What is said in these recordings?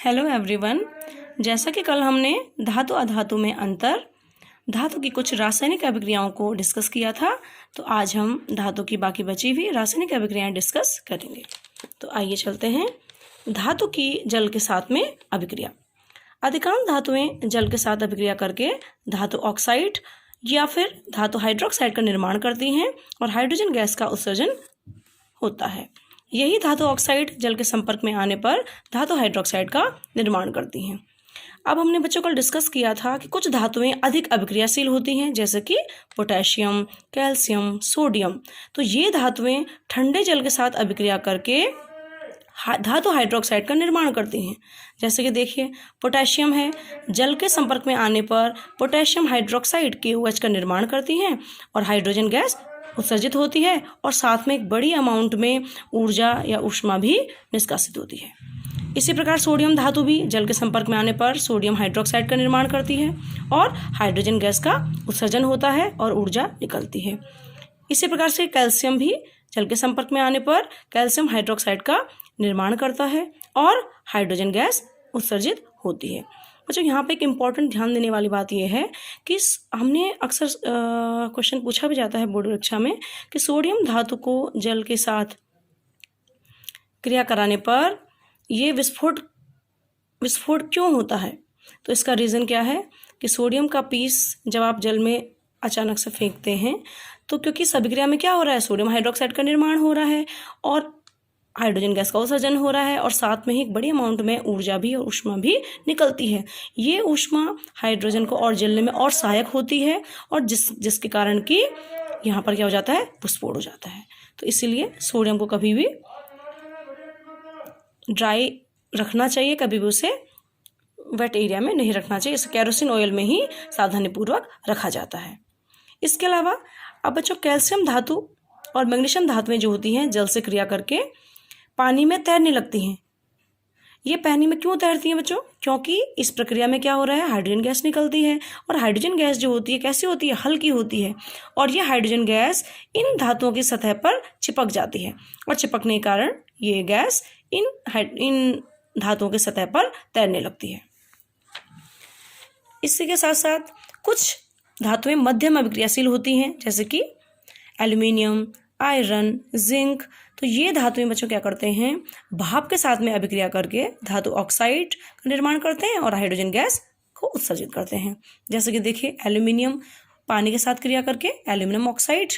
Hello everyone. जैसा कि कल हमने धातु अधातु में अंतर, धातु की कुछ रासायनिक अभिक्रियाओं को डिस्कस किया था, तो आज हम धातु की बाकी बची हुई रासायनिक अभिक्रियाएं डिस्कस करेंगे। तो आइए चलते हैं। धातु की जल के साथ में अभिक्रिया। अधिकांश धातुएं जल के साथ अभिक्रिया करके धातु ऑक्साइड या फिर धातु हाइड्रोक्साइड का निर्माण करती हैं और हाइड्रोजन गैस का उत्सर्जन होता है। यही धातु ऑक्साइड जल के संपर्क में आने पर धातु हाइड्रोक्साइड का निर्माण करती हैं। अब हमने बच्चों कल डिस्कस किया था कि कुछ धातुएं अधिक अभिक्रियाशील होती हैं, जैसे कि पोटेशियम, कैल्शियम, सोडियम। तो ये धातुएं ठंडे जल के साथ अभिक्रिया करके धातु हाइड्रोक्साइड का निर्माण करती हैं। जैसे कि देखिए, पोटेशियम है, जल के संपर्क में आने पर पोटेशियम हाइड्रोक्साइड KOH का निर्माण करती हैं और हाइड्रोजन गैस उत्सर्जित होती है और साथ में एक बड़ी अमाउंट में ऊर्जा या ऊष्मा भी निष्कासित होती है। इसी प्रकार सोडियम धातु भी जल के संपर्क में आने पर सोडियम हाइड्रोक्साइड का निर्माण करती है और हाइड्रोजन गैस का उत्सर्जन होता है और ऊर्जा निकलती है। इसी प्रकार से कैल्शियम भी जल के संपर्क में आने पर कैल्शियम हाइड्रोक्साइड का निर्माण करता है और हाइड्रोजन गैस उत्सर्जित होती है। बच्चों, यहाँ पे एक इम्पॉर्टेंट ध्यान देने वाली बात यह है कि हमने अक्सर क्वेश्चन पूछा भी जाता है बोर्ड परीक्षा में कि सोडियम धातु को जल के साथ क्रिया कराने पर ये विस्फोट क्यों होता है। तो इसका रीज़न क्या है कि सोडियम का पीस जब आप जल में अचानक से फेंकते हैं तो क्योंकि इस अभिक्रिया में क्या हो रहा है, सोडियम हाइड्रोक्साइड का निर्माण हो रहा है और हाइड्रोजन गैस का उत्सर्जन हो रहा है और साथ में ही एक बड़ी अमाउंट में ऊर्जा भी और ऊष्मा भी निकलती है। ये ऊष्मा हाइड्रोजन को और जलने में और सहायक होती है और जिसके कारण कि यहाँ पर क्या हो जाता है, विस्फोट हो जाता है। तो इसीलिए सोडियम को कभी भी ड्राई रखना चाहिए, कभी भी उसे वेट एरिया में नहीं रखना चाहिए। इसे केरोसिन ऑयल में ही सावधानीपूर्वक रखा जाता है। इसके अलावा अब बच्चों, कैल्शियम धातु और मैग्नीशियम धातुएं जो होती हैं जल से क्रिया करके पानी में तैरने लगती हैं। ये पानी में क्यों तैरती हैं बच्चों? क्योंकि इस प्रक्रिया में क्या हो रहा है, हाइड्रोजन गैस निकलती है और हाइड्रोजन गैस जो होती है कैसी होती है, हल्की होती है और ये हाइड्रोजन गैस इन धातुओं की सतह पर चिपक जाती है और चिपकने के कारण ये गैस इन धातुओं की सतह पर तैरने लगती है। इसी के साथ साथ कुछ धातुएं मध्यम अभिक्रियाशील होती हैं, जैसे कि एल्यूमिनियम, आयरन, जिंक। तो ये धातुएं बच्चों क्या करते हैं, भाप के साथ में अभिक्रिया करके धातु ऑक्साइड का निर्माण करते हैं और हाइड्रोजन गैस को उत्सर्जित करते हैं। जैसे कि देखिए, एल्यूमिनियम पानी के साथ क्रिया करके एल्यूमिनियम ऑक्साइड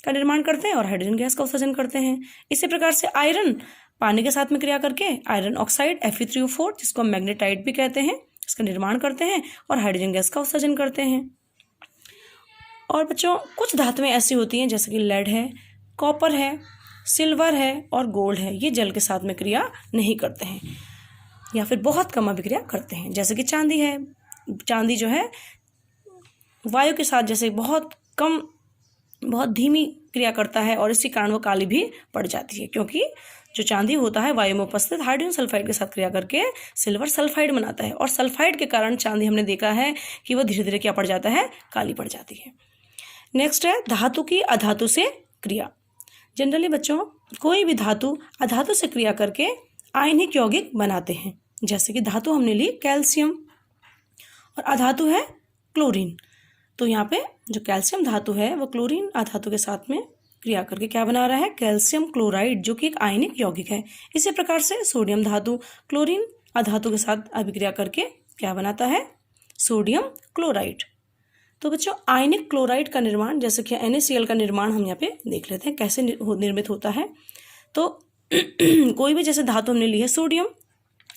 का निर्माण करते हैं और हाइड्रोजन गैस का उत्सर्जन करते हैं। इसी प्रकार से आयरन पानी के साथ में क्रिया करके आयरन ऑक्साइड Fe3O4, जिसको हम मैग्नेटाइट भी कहते हैं, इसका निर्माण करते हैं और हाइड्रोजन गैस का उत्सर्जन करते हैं। और बच्चों, कुछ धातुएं ऐसी होती हैं जैसे कि लेड है, कॉपर है, सिल्वर है और गोल्ड है, ये जल के साथ में क्रिया नहीं करते हैं या फिर बहुत कम अभिक्रिया करते हैं। जैसे कि चांदी है, चांदी जो है वायु के साथ जैसे बहुत धीमी क्रिया करता है और इसी कारण वो काली भी पड़ जाती है, क्योंकि जो चांदी होता है वायु में उपस्थित हाइड्रोजन सल्फाइड के साथ क्रिया करके सिल्वर सल्फाइड बनाता है और सल्फाइड के कारण चांदी हमने देखा है कि वो धीरे धीरे क्या पड़ जाता है, काली पड़ जाती है। नेक्स्ट है धातु की अधातु से क्रिया। जनरली बच्चों, कोई भी धातु अधातु से क्रिया करके आयनिक यौगिक बनाते हैं। जैसे कि धातु हमने ली कैल्शियम और अधातु है क्लोरीन। तो यहाँ पे जो कैल्शियम धातु है वो क्लोरीन अधातु के साथ में क्रिया करके क्या बना रहा है, कैल्शियम क्लोराइड, जो कि एक आयनिक यौगिक है। इसी प्रकार से सोडियम धातु क्लोरीन अधातु के साथ अभिक्रिया करके क्या बनाता है, सोडियम क्लोराइड। तो बच्चों, आयनिक क्लोराइड का निर्माण, जैसे कि NaCl का निर्माण हम यहाँ पे देख लेते हैं कैसे निर्मित होता है। तो कोई भी जैसे धातु हमने ली है सोडियम,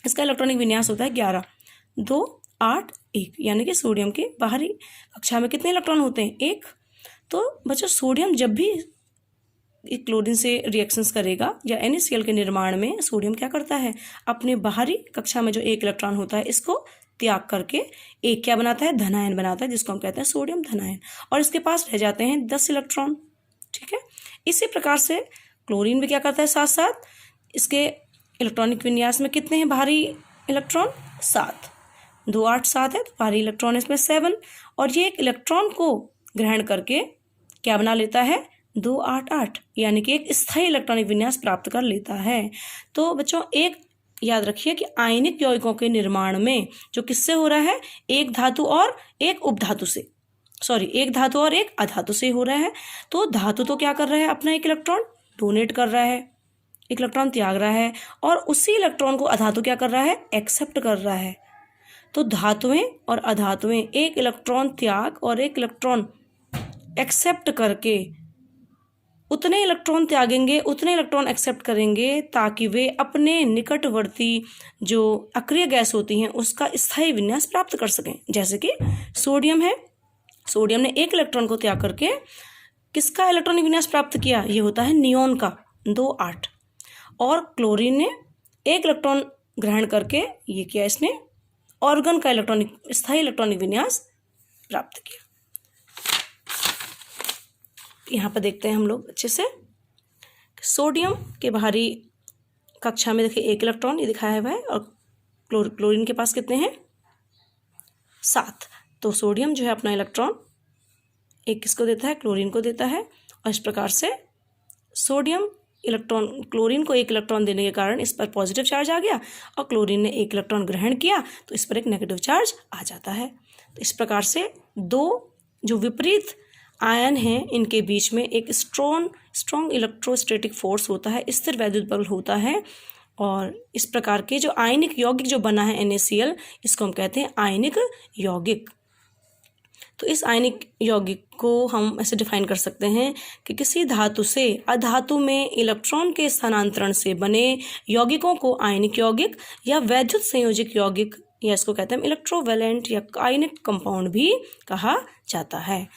इसका इलेक्ट्रॉनिक विन्यास होता है 11, 2, 8, 1, यानी कि सोडियम के बाहरी कक्षा में कितने इलेक्ट्रॉन होते हैं, 1। तो बच्चों, सोडियम जब भी क्लोरीन से रिएक्शंस करेगा या NaCl के निर्माण में सोडियम क्या करता है, अपने बाहरी कक्षा में जो 1 इलेक्ट्रॉन होता है इसको त्याग करके एक क्या बनाता है, धनायन बनाता है, जिसको हम कहते हैं सोडियम धनायन, और इसके पास रह जाते हैं 10 इलेक्ट्रॉन। ठीक है। इसी प्रकार से क्लोरीन भी क्या करता है, साथ साथ इसके इलेक्ट्रॉनिक विन्यास में कितने हैं भारी इलेक्ट्रॉन, 7, 2, 8, 7 है, तो भारी इलेक्ट्रॉन इसमें 7 और ये एक इलेक्ट्रॉन को ग्रहण करके क्या बना लेता है, 2, 8, 8, यानी कि एक स्थायी इलेक्ट्रॉनिक विन्यास प्राप्त कर लेता है। तो बच्चों, एक याद रखिए कि आयनिक यौगिकों के निर्माण में जो किससे हो रहा है, एक धातु और एक उपधातु से, एक धातु और एक अधातु से हो रहा है। तो धातु तो क्या कर रहा है, अपना एक इलेक्ट्रॉन डोनेट कर रहा है, एक इलेक्ट्रॉन त्याग रहा है, और उसी इलेक्ट्रॉन को अधातु क्या कर रहा है, एक्सेप्ट कर रहा है। तो धातुएं और अधातुएं एक इलेक्ट्रॉन त्याग और एक इलेक्ट्रॉन एक्सेप्ट करके उतने इलेक्ट्रॉन त्यागेंगे, उतने इलेक्ट्रॉन एक्सेप्ट करेंगे, ताकि वे अपने निकटवर्ती जो अक्रिय गैस होती हैं उसका स्थायी विन्यास प्राप्त कर सकें। जैसे कि सोडियम है, सोडियम ने एक इलेक्ट्रॉन को त्याग करके किसका इलेक्ट्रॉनिक विन्यास प्राप्त किया, ये होता है नियोन का 2-8, और क्लोरीन ने एक इलेक्ट्रॉन ग्रहण करके ये किया, इसने ऑर्गन का स्थायी इलेक्ट्रॉनिक विन्यास प्राप्त किया। यहाँ पर देखते हैं हम लोग अच्छे से, सोडियम के बाहरी कक्षा में देखिए एक इलेक्ट्रॉन ये दिखाया हुआ है, और क्लोरीन के पास कितने हैं, 7। तो सोडियम जो है अपना इलेक्ट्रॉन एक किसको देता है, क्लोरीन को देता है, और इस प्रकार से सोडियम इलेक्ट्रॉन क्लोरीन को एक इलेक्ट्रॉन देने के कारण इस पर पॉजिटिव चार्ज आ गया, और क्लोरीन ने एक इलेक्ट्रॉन ग्रहण किया तो इस पर एक नेगेटिव चार्ज आ जाता है। तो इस प्रकार से दो जो विपरीत आयन हैं इनके बीच में एक स्ट्रॉन्ग इलेक्ट्रोस्टैटिक फोर्स होता है, स्थिर वैद्युत बल होता है, और इस प्रकार के जो आयनिक यौगिक जो बना है NaCl, इसको हम कहते हैं आयनिक यौगिक। तो इस आयनिक यौगिक को हम ऐसे डिफाइन कर सकते हैं कि किसी धातु से अधातु में इलेक्ट्रॉन के स्थानांतरण से बने यौगिकों को आयनिक यौगिक या वैद्युत संयोजक यौगिक, या इसको कहते हैं इलेक्ट्रोवैलेंट या आयनिक कंपाउंड भी कहा जाता है।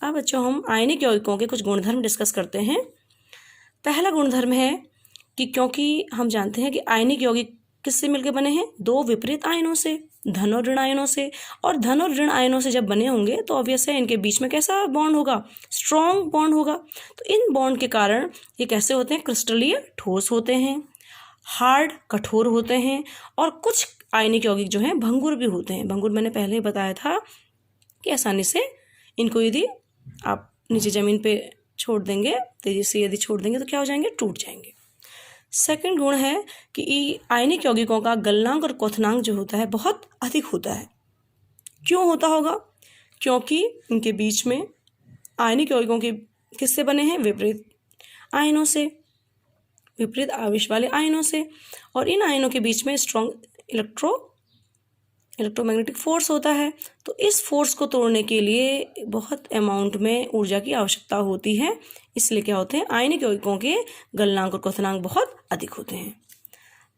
अब बच्चों हम आयनिक यौगिकों के कुछ गुणधर्म डिस्कस करते हैं। पहला गुणधर्म है कि क्योंकि हम जानते हैं कि आयनिक यौगिक किससे मिलकर बने हैं, दो विपरीत आयनों से, धन और ऋण आयनों से, और धन और ऋण आयनों से जब बने होंगे तो ऑब्वियस है इनके बीच में कैसा बॉन्ड होगा, स्ट्रॉन्ग बॉन्ड होगा। तो इन बॉन्ड के कारण ये कैसे होते हैं, क्रिस्टलीय ठोस होते हैं, हार्ड कठोर होते हैं, और कुछ आयनिक यौगिक जो हैं भंगुर भी होते हैं। भंगुर मैंने पहले ही बताया था कि आसानी से इनको यदि आप नीचे ज़मीन पे छोड़ देंगे, तेजी से यदि छोड़ देंगे तो क्या हो जाएंगे, टूट जाएंगे। सेकंड गुण है कि आयनिक यौगिकों का गलनांक और क्वथनांक जो होता है बहुत अधिक होता है। क्यों होता होगा, क्योंकि इनके बीच में आयनिक यौगिकों के किससे बने हैं, विपरीत आयनों से, विपरीत आवेश वाले आयनों से, और इन आयनों के बीच में स्ट्रॉन्ग इलेक्ट्रोमैग्नेटिक फोर्स होता है। तो इस फोर्स को तोड़ने के लिए बहुत अमाउंट में ऊर्जा की आवश्यकता होती है, इसलिए क्या होते हैं, आयनिक यौगिकों के गलनांक और क्वथनांक बहुत अधिक होते हैं।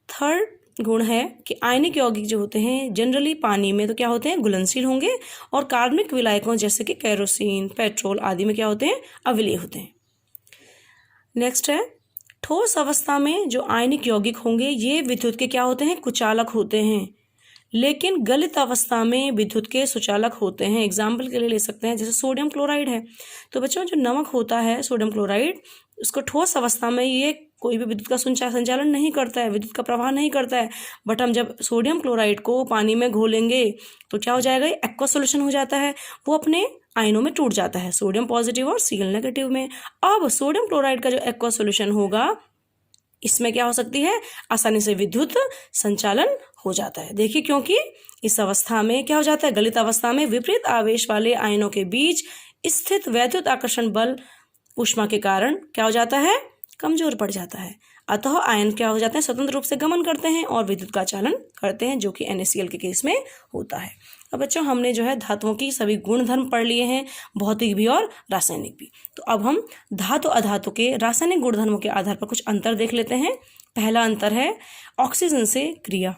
थर्ड गुण है कि आयनिक यौगिक जो होते हैं जनरली पानी में तो क्या होते हैं, घुलनशील होंगे, और कार्बनिक विलायकों जैसे कि केरोसिन, पेट्रोल आदि में क्या होते हैं, अविलेय होते हैं। नेक्स्ट है, ठोस अवस्था में जो आयनिक यौगिक होंगे ये विद्युत के क्या होते हैं, कुचालक होते हैं, लेकिन गलित अवस्था में विद्युत के सुचालक होते हैं। एग्जाम्पल के लिए ले सकते हैं जैसे सोडियम क्लोराइड है। तो बच्चों जो नमक होता है सोडियम क्लोराइड, उसको ठोस अवस्था में ये कोई भी विद्युत का संचालन नहीं करता है, विद्युत का प्रवाह नहीं करता है, बट हम जब सोडियम क्लोराइड को पानी में घोलेंगे तो क्या हो जाएगा, एक्वा सोल्यूशन हो जाता है, वो अपने आयनों में टूट जाता है, सोडियम पॉजिटिव और Cl नेगेटिव में। अब सोडियम क्लोराइड का जो एक्वा सोल्यूशन होगा इसमें क्या हो सकती है, आसानी से विद्युत संचालन हो जाता है। देखिए क्योंकि इस अवस्था में क्या हो जाता है, गलित अवस्था में विपरीत आवेश वाले आयनों के बीच स्थित वैद्युत आकर्षण बल ऊष्मा के कारण क्या हो जाता है, कमजोर पड़ जाता है। अतः आयन क्या हो जाते हैं, स्वतंत्र रूप से गमन करते हैं और विद्युत का चालन करते हैं, जो कि NaCl के केस में होता है। अब बच्चों हमने जो है धातुओं की सभी गुण धर्म पढ़ लिए हैं, भौतिक भी और रासायनिक भी। तो अब हम धातु अधातु के रासायनिक गुणधर्मों के आधार पर कुछ अंतर देख लेते हैं। पहला अंतर है ऑक्सीजन से क्रिया।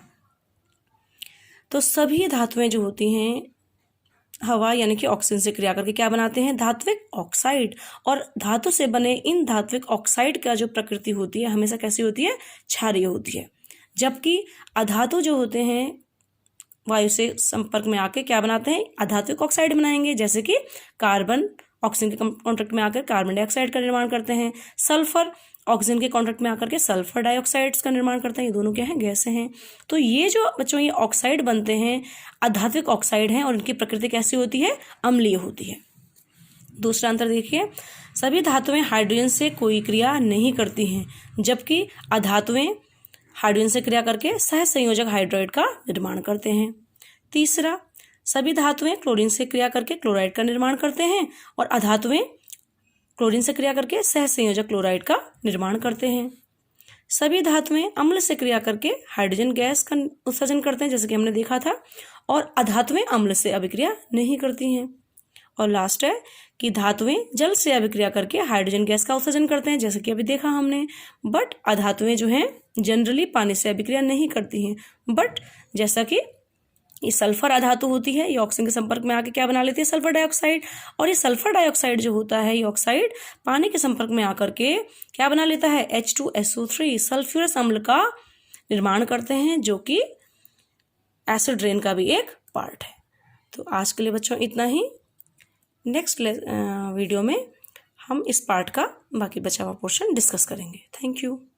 तो सभी धातुएं जो होती हैं हवा यानी कि ऑक्सीजन से क्रिया करके क्या बनाते हैं, धात्विक ऑक्साइड। और धातु से बने इन धात्विक ऑक्साइड का जो प्रकृति होती है हमेशा कैसी होती है, क्षारीय होती है। जबकि अधातु जो होते हैं वायु से संपर्क में आके क्या बनाते हैं, अधात्विक ऑक्साइड बनाएंगे, जैसे कि कार्बन ऑक्सीजन के कॉन्ट्रैक्ट में आकर कार्बन डाइऑक्साइड का निर्माण करते हैं, सल्फर ऑक्सीजन के कॉन्ट्रैक्ट में आकर के सल्फर डाइऑक्साइड्स का निर्माण करते हैं। ये दोनों क्या हैं, गैसें हैं। तो ये जो बच्चों ये ऑक्साइड बनते हैं अधात्विक ऑक्साइड हैं, और इनकी प्रकृति कैसी होती है, अम्लीय होती है। दूसरा अंतर देखिए, सभी धातुएं हाइड्रोजन से कोई क्रिया नहीं करती हैं, जबकि अधातुएं हाइड्रोजन से क्रिया करके सहसंयोजक हाइड्राइड का निर्माण करते हैं। तीसरा, सभी धातुएं क्लोरीन से क्रिया करके क्लोराइड का निर्माण करते हैं और अधातुएं क्लोरीन से क्रिया करके सहसंयोजक क्लोराइड का निर्माण करते हैं। सभी धातुएं अम्ल से क्रिया करके हाइड्रोजन गैस का उत्सर्जन करते हैं, जैसे कि हमने देखा था, और अधातुएं अम्ल से अभिक्रिया नहीं करती हैं। और लास्ट है कि धातुएं जल से अभिक्रिया करके हाइड्रोजन गैस का उत्सर्जन करते हैं, जैसे कि अभी देखा हमने। बट अधातुएं जो हैं जनरली पानी से अभिक्रिया नहीं करती हैं। बट जैसा कि ये सल्फर अधातु होती है, ये ऑक्सीजन के संपर्क में आके क्या बना लेती है, सल्फर डाइऑक्साइड। और ये सल्फर डाइऑक्साइड जो होता है, ये ऑक्साइड पानी के संपर्क में आकर के क्या बना लेता है, H2SO3 सल्फ्यूरस अम्ल का निर्माण करते हैं, जो कि एसिड रेन का भी एक पार्ट है। तो आज के लिए बच्चों इतना ही। नेक्स्ट वीडियो में हम इस पार्ट का बाकी बचा हुआ पोर्शन डिस्कस करेंगे। Thank you.